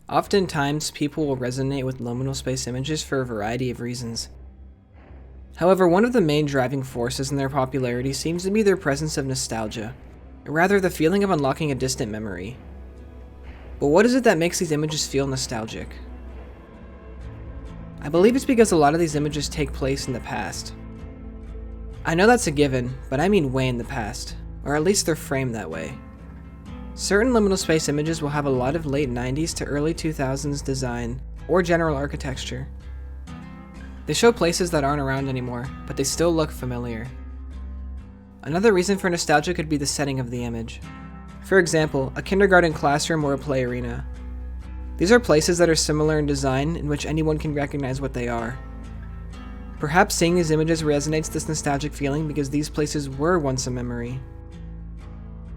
Oftentimes, people will resonate with liminal space images for a variety of reasons. However, one of the main driving forces in their popularity seems to be their presence of nostalgia, or rather the feeling of unlocking a distant memory. But what is it that makes these images feel nostalgic? I believe it's because a lot of these images take place in the past. I know that's a given, but I mean way in the past, or at least they're framed that way. Certain liminal space images will have a lot of late 90s to early 2000s design or general architecture. They show places that aren't around anymore, but they still look familiar. Another reason for nostalgia could be the setting of the image. For example, a kindergarten classroom or a play arena. These are places that are similar in design in which anyone can recognize what they are. Perhaps seeing these images resonates this nostalgic feeling because these places were once a memory.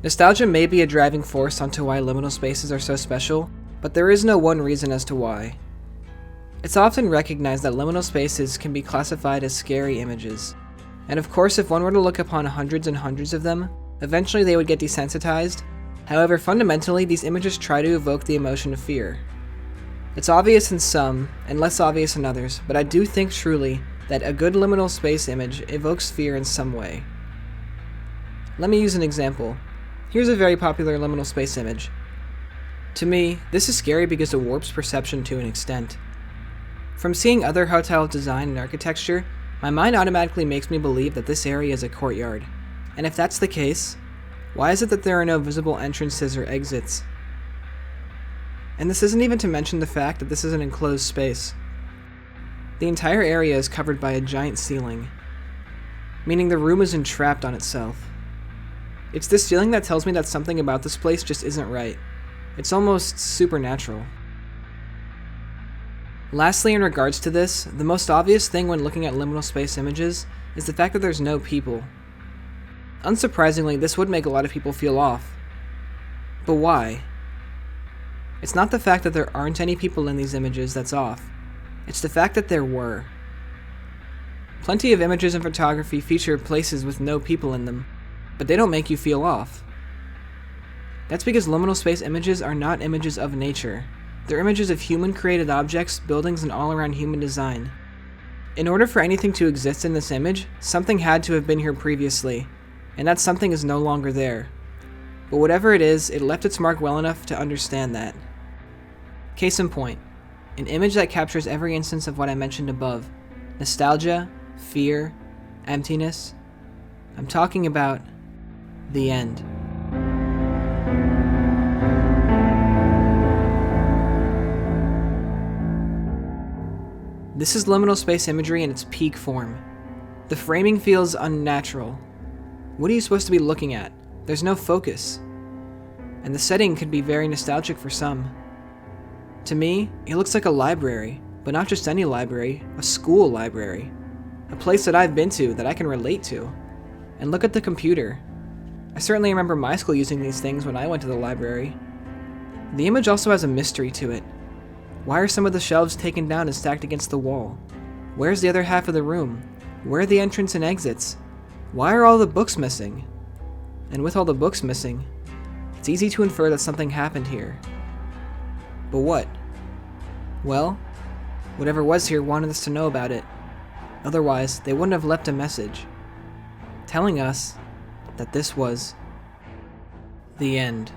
Nostalgia may be a driving force onto why liminal spaces are so special, but there is no one reason as to why. It's often recognized that liminal spaces can be classified as scary images. And of course, if one were to look upon hundreds and hundreds of them, eventually they would get desensitized. However, fundamentally, these images try to evoke the emotion of fear. It's obvious in some, and less obvious in others, but I do think truly that a good liminal space image evokes fear in some way. Let me use an example. Here's a very popular liminal space image. To me, this is scary because it warps perception to an extent. From seeing other hotel design and architecture, my mind automatically makes me believe that this area is a courtyard. And if that's the case, why is it that there are no visible entrances or exits? And this isn't even to mention the fact that this is an enclosed space. The entire area is covered by a giant ceiling, meaning the room is entrapped on itself. It's this feeling that tells me that something about this place just isn't right. It's almost supernatural. Lastly, in regards to this, the most obvious thing when looking at liminal space images is the fact that there's no people. Unsurprisingly, this would make a lot of people feel off. But why? It's not the fact that there aren't any people in these images that's off. It's the fact that there were. Plenty of images in photography feature places with no people in them, but they don't make you feel off. That's because liminal space images are not images of nature. They're images of human-created objects, buildings, and all-around human design. In order for anything to exist in this image, something had to have been here previously, and that something is no longer there. But whatever it is, it left its mark well enough to understand that. Case in point, an image that captures every instance of what I mentioned above: nostalgia, fear, emptiness. I'm talking about the end. This is liminal space imagery in its peak form. The framing feels unnatural. What are you supposed to be looking at? There's no focus. And the setting could be very nostalgic for some. To me, it looks like a library, but not just any library, a school library. A place that I've been to that I can relate to. And look at the computer. I certainly remember my school using these things when I went to the library. The image also has a mystery to it. Why are some of the shelves taken down and stacked against the wall? Where's the other half of the room? Where are the entrance and exits? Why are all the books missing? And with all the books missing, it's easy to infer that something happened here. But what? Well, whatever was here wanted us to know about it. Otherwise, they wouldn't have left a message telling us that this was the end.